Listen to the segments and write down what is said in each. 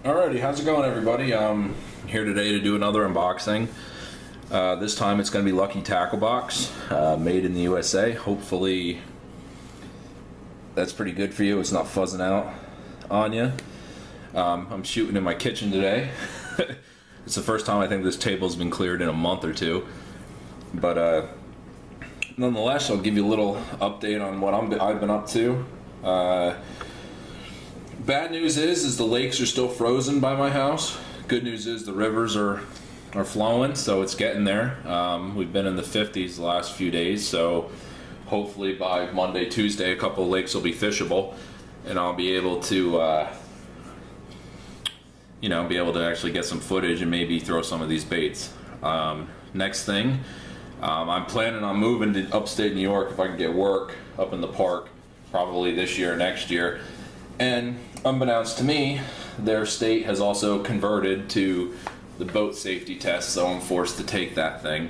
Alrighty, how's it going, everybody? I'm here today to do another unboxing. This time it's going to be Lucky Tackle Box, made in the USA. Hopefully that's pretty good for you. It's not fuzzing out on you. I'm shooting in my kitchen today. It's the first time I think this table's been cleared in a month or two. But nonetheless, I'll give you a little update on what I've been up to. Bad news is the lakes are still frozen by my house. Good news is the rivers are flowing, so it's getting there. We've been in the 50s the last few days, so hopefully by Monday, Tuesday, a couple of lakes will be fishable, and I'll be able to, be able to actually get some footage and maybe throw some of these baits. Next thing, I'm planning on moving to upstate New York if I can get work up in the park, probably this year or next year. And unbeknownst to me, their state has also converted to the boat safety test, so I'm forced to take that thing.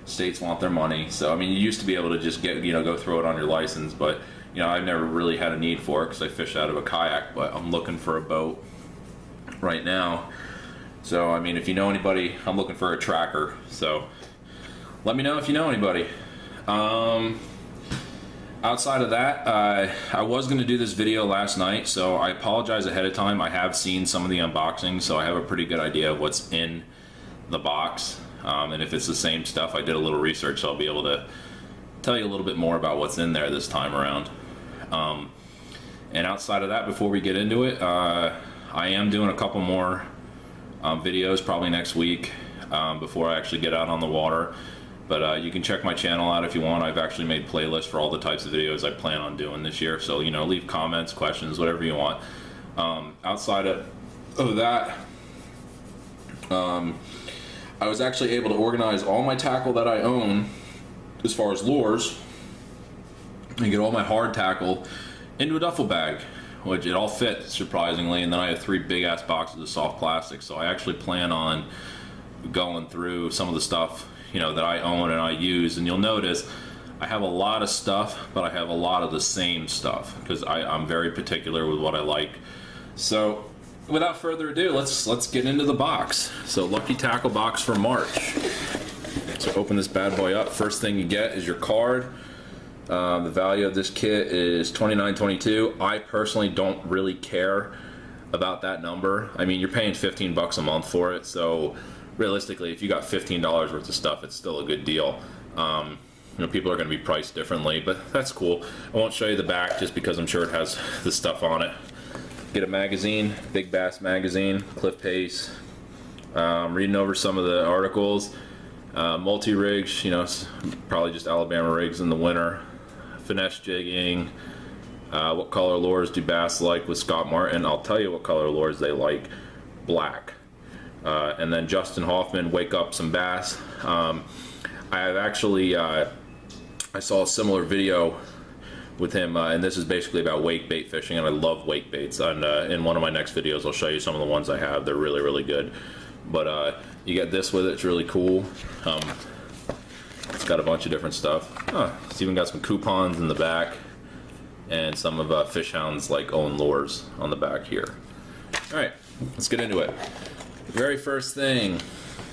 States want their money, so I mean, you used to be able to just get, go throw it on your license, but I've never really had a need for it because I fish out of a kayak. But I'm looking for a boat right now, so I mean, if you know anybody, I'm looking for a tracker. So let me know if you know anybody. Outside of that, I was going to do this video last night, so I apologize ahead of time. I have seen some of the unboxings, so I have a pretty good idea of what's in the box. And if it's the same stuff, I did a little research, so I'll be able to tell you a little bit more about what's in there this time around. And outside of that, before we get into it, I am doing a couple more videos probably next week before I actually get out on the water. But you can check my channel out if you want. I've actually made playlists for all the types of videos I plan on doing this year. So, leave comments, questions, whatever you want. Outside of that, I was actually able to organize all my tackle that I own as far as lures and get all my hard tackle into a duffel bag, which it all fit, surprisingly. And then I have 3 big-ass boxes of soft plastic. So I actually plan on going through some of the stuff that I own and I use, and you'll notice I have a lot of stuff, but I have a lot of the same stuff because I'm very particular with what I like. So without further ado, let's get into the box. So Lucky Tackle Box for March. So open this bad boy up. First thing you get is your card. The value of this kit is $29.22. I personally don't really care about that number. I mean, you're paying $15 a month for it, so realistically, if you got $15 worth of stuff, it's still a good deal. People are going to be priced differently, but that's cool. I won't show you the back just because I'm sure it has the stuff on it. Get a magazine, Big Bass magazine, Cliff Pace. Reading over some of the articles. Multi-rigs, probably just Alabama rigs in the winter. Finesse jigging. What color lures do bass like with Scott Martin? I'll tell you what color lures they like. Black. And then Justin Hoffman, Wake Up Some Bass. I have actually, I saw a similar video with him, and this is basically about wake bait fishing, and I love wake baits. And in one of my next videos, I'll show you some of the ones I have. They're really, really good. But you get this with it. It's really cool. It's got a bunch of different stuff. It's even got some coupons in the back, and some of Fishhound's own lures on the back here. All right, let's get into it. Very first thing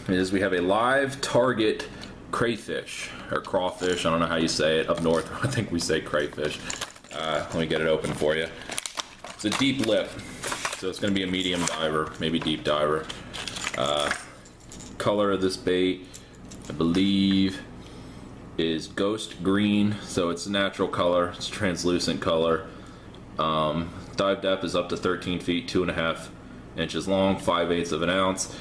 is we have a live target crayfish, or crawfish, I don't know how you say it. Up north, I think we say crayfish. Let me get it open for you. It's a deep lip, so it's going to be a medium diver, maybe deep diver. Color of this bait, I believe, is ghost green, so it's a natural color, it's a translucent color. Dive depth is up to 13 feet, 2.5 inches long, 5/8 of an ounce.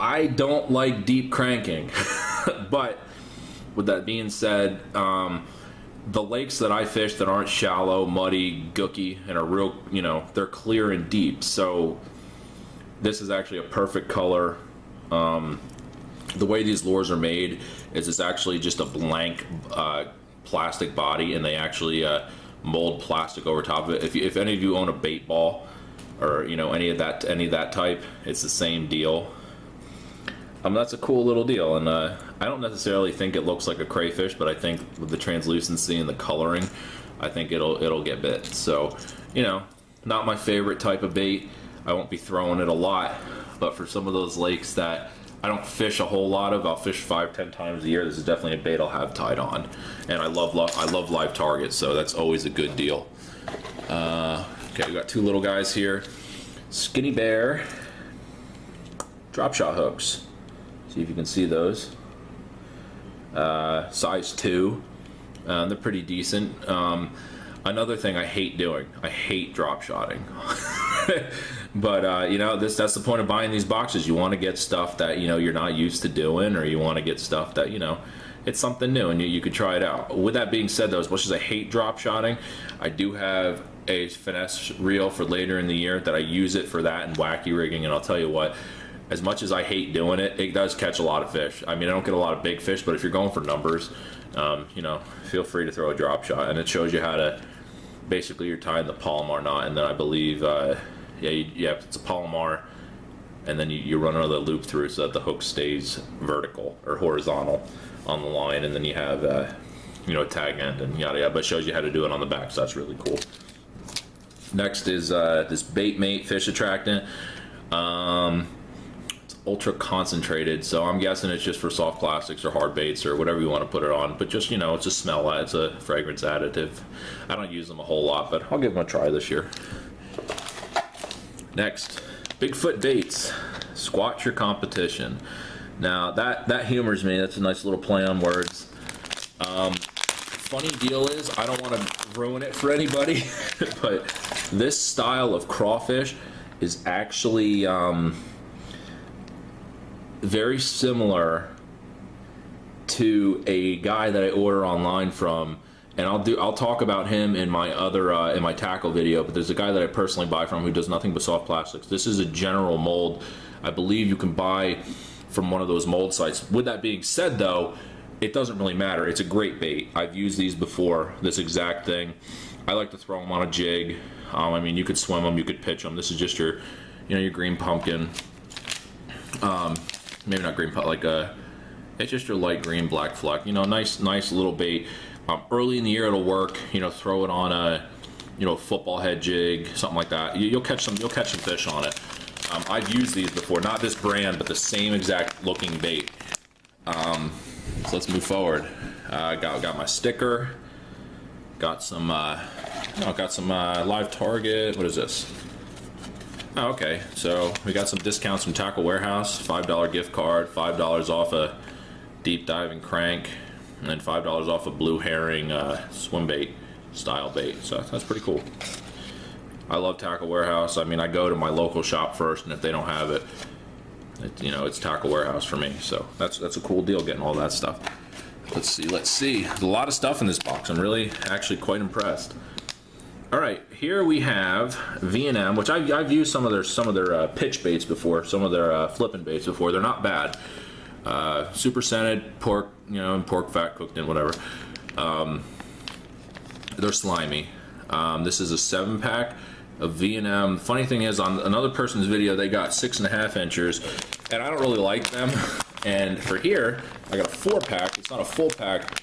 I don't like deep cranking, but with that being said, the lakes that I fish that aren't shallow, muddy, gooky, and are real, they're clear and deep, so this is actually a perfect color. The way these lures are made is it's actually just a blank plastic body, and they actually mold plastic over top of it. If any of you own a bait ball, or any of that type, it's the same deal. That's a cool little deal, and I don't necessarily think it looks like a crayfish, but I think with the translucency and the coloring, I think it'll get bit. So, not my favorite type of bait. I won't be throwing it a lot, but for some of those lakes that I don't fish a whole lot of, I'll fish 5-10 times a year, this is definitely a bait I'll have tied on. And I love live targets, so that's always a good deal. Okay, we got two little guys here. Skinny Bear drop shot hooks. See if you can see those. Size 2. They're pretty decent. Another thing I hate doing, I hate drop shotting. But you know, that's the point of buying these boxes. You want to get stuff that, you know, you're not used to doing, or you want to get stuff that, you know, it's something new and you could try it out. With that being said though, as much as I hate drop shotting, I do have a finesse reel for later in the year that I use it for that and wacky rigging, and I'll tell you what, as much as I hate doing it, it does catch a lot of fish. I mean, I don't get a lot of big fish, but if you're going for numbers, you know, feel free to throw a drop shot, and it shows you how to, basically you're tying the Palomar knot, and then I believe, yeah, it's a Palomar, and then you run another loop through so that the hook stays vertical or horizontal on the line, and then you have, you know, a tag end and yada yada, but it shows you how to do it on the back, so that's really cool. Next is this Baitmait fish attractant. It's ultra concentrated, so I'm guessing it's just for soft plastics or hard baits or whatever you want to put it on, but just, you know, it's a smell, it's a fragrance additive. I don't use them a whole lot, but I'll give them a try this year. Next, Bigfoot baits. Squat your competition. Now that humors me. That's a nice little play on words. Funny deal is, I don't want to ruin it for anybody, but this style of crawfish is actually very similar to a guy that I order online from, and I'll talk about him in my other in my tackle video, but there's a guy that I personally buy from who does nothing but soft plastics. This is a general mold. I believe you can buy from one of those mold sites. With that being said though, it doesn't really matter. It's a great bait. I've used these before, this exact thing. I like to throw them on a jig. I mean, you could swim them, you could pitch them. This is just your, you know, your green pumpkin. Maybe not green pumpkin, like it's just your light green black fleck. You know, nice little bait. Early in the year it'll work. You know, throw it on a, you know, football head jig, something like that. You'll catch some fish on it. I've used these before, not this brand, but the same exact looking bait. So let's move forward. Got my sticker. Got some live target. What is this? Oh, okay. So we got some discounts from Tackle Warehouse. $5 gift card. $5 off a deep diving crank, and then $5 off a blue herring swim bait style bait. So that's pretty cool. I love Tackle Warehouse. I mean, I go to my local shop first, and if they don't have it, you know, it's Tackle Warehouse for me. So that's a cool deal, getting all that stuff. Let's see. There's a lot of stuff in this box. I'm really actually quite impressed. All right, here we have V&M, which I've used some of their pitch baits before, some of their flipping baits before. They're not bad. Super scented pork, you know, and pork fat cooked in whatever. They're slimy. This is a 7-pack of V&M. Funny thing is, on another person's video, they got 6.5 inchers, and I don't really like them. And for here, I got a 4-pack. It's not a full pack.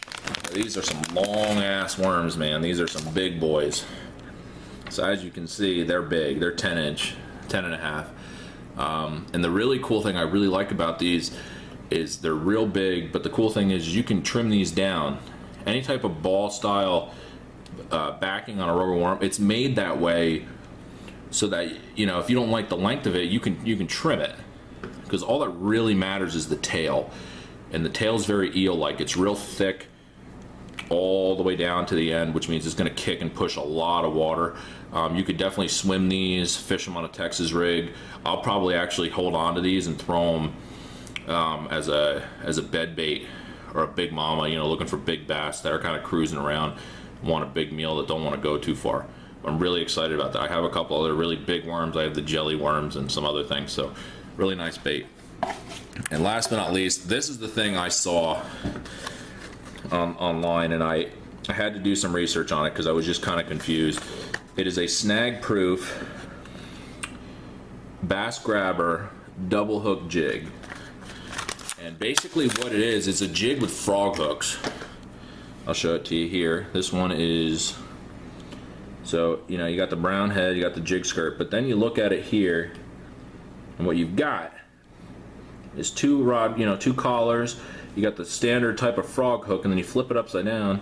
These are some long ass worms, man. These are some big boys. So as you can see, they're big. They're 10 inch, 10.5. And the really cool thing I really like about these is they're real big, but the cool thing is you can trim these down. Any type of ball style backing on a rubber worm, it's made that way so that, you know, if you don't like the length of it, you can trim it, because all that really matters is the tail, and the tail's very eel-like. It's real thick all the way down to the end, which means it's going to kick and push a lot of water. You could definitely swim these, fish them on a Texas rig. I'll probably actually hold on to these and throw them as a bed bait or a big mama, you know, looking for big bass that are kind of cruising around, want a big meal, that don't want to go too far. I'm really excited about that. I have a couple other really big worms. I have the jelly worms and some other things, so really nice bait. And last but not least, this is the thing I saw online, and I had to do some research on it because I was just kind of confused. It is a Snag Proof bass grabber double hook jig, and basically what it is, it's a jig with frog hooks. I'll show it to you here. This one is So, you know, you got the brown head, you got the jig skirt, but then you look at it here, and what you've got is two rod, you know, two collars. You got the standard type of frog hook, and then you flip it upside down,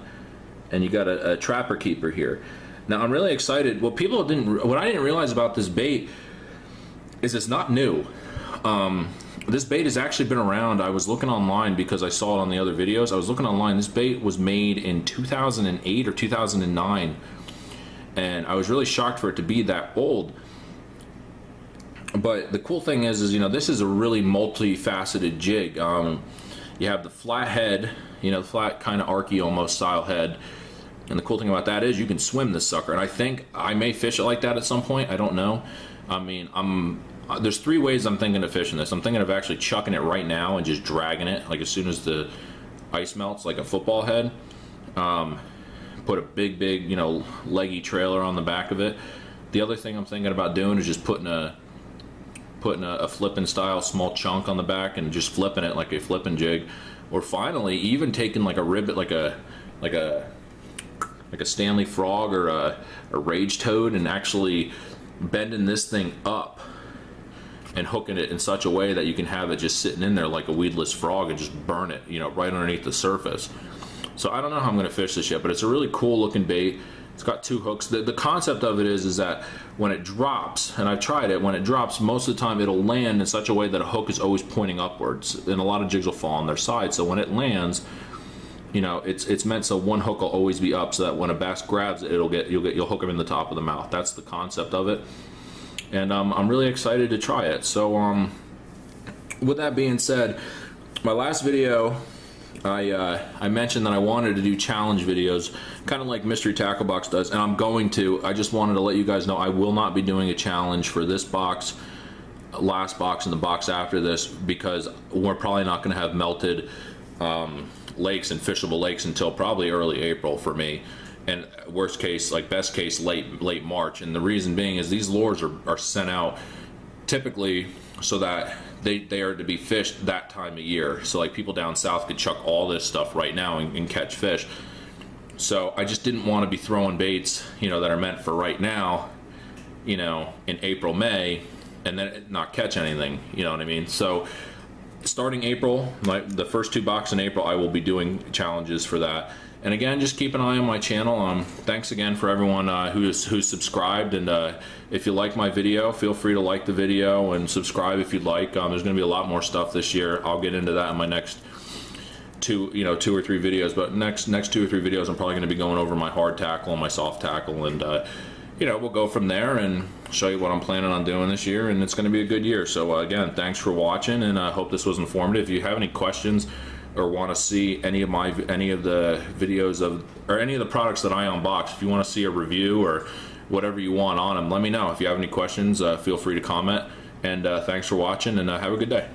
and you got a trapper keeper here. Now, I'm really excited. What I didn't realize about this bait is it's not new. This bait has actually been around. I was looking online because I saw it on the other videos. I was looking online. This bait was made in 2008 or 2009, and I was really shocked for it to be that old. But the cool thing is you know, this is a really multifaceted jig. You have the flat head, you know, flat kind of archy almost style head. And the cool thing about that is you can swim this sucker. And I think I may fish it like that at some point. I don't know. I mean, there's three ways I'm thinking of fishing this. I'm thinking of actually chucking it right now and just dragging it, like as soon as the ice melts, like a football head. Put a big, you know, leggy trailer on the back of it. The other thing I'm thinking about doing is just putting a flipping style small chunk on the back and just flipping it like a flipping jig. Or finally, even taking like a ribbit, like a Stanley frog or a rage toad, and actually bending this thing up and hooking it in such a way that you can have it just sitting in there like a weedless frog and just burn it, you know, right underneath the surface. So I don't know how I'm going to fish this yet, but it's a really cool looking bait. It's got two hooks. The concept of it is that when it drops, and I've tried it, when it drops, most of the time it'll land in such a way that a hook is always pointing upwards, and a lot of jigs will fall on their side. So when it lands, you know, it's meant so one hook will always be up, so that when a bass grabs it, you'll hook him in the top of the mouth. That's the concept of it, and I'm really excited to try it. So with that being said, my last video, I mentioned that I wanted to do challenge videos, kind of like Mystery Tackle Box does, and I'm going to. I just wanted to let you guys know I will not be doing a challenge for this box, last box, and the box after this, because we're probably not going to have melted lakes and fishable lakes until probably early April for me, and worst case, like best case, late March. And the reason being is these lures are sent out typically so that they are to be fished that time of year. So like people down south could chuck all this stuff right now and catch fish. So I just didn't want to be throwing baits, you know, that are meant for right now, you know, in April, May, and then not catch anything, you know what I mean? So starting April, the first two boxes in April, I will be doing challenges for that. And again, just keep an eye on my channel. Thanks again for everyone who's subscribed, and if you like my video, feel free to like the video and subscribe if you'd like. There's going to be a lot more stuff this year. I'll get into that in my next two or three videos. But next 2 or 3 videos, I'm probably going to be going over my hard tackle and my soft tackle, and you know, we'll go from there and show you what I'm planning on doing this year, and it's going to be a good year. So again, thanks for watching, and I hope this was informative. If you have any questions or want to see any of the videos of, or any of the products that I unbox, if you want to see a review or whatever you want on them, let me know. If you have any questions, feel free to comment, and thanks for watching, and have a good day.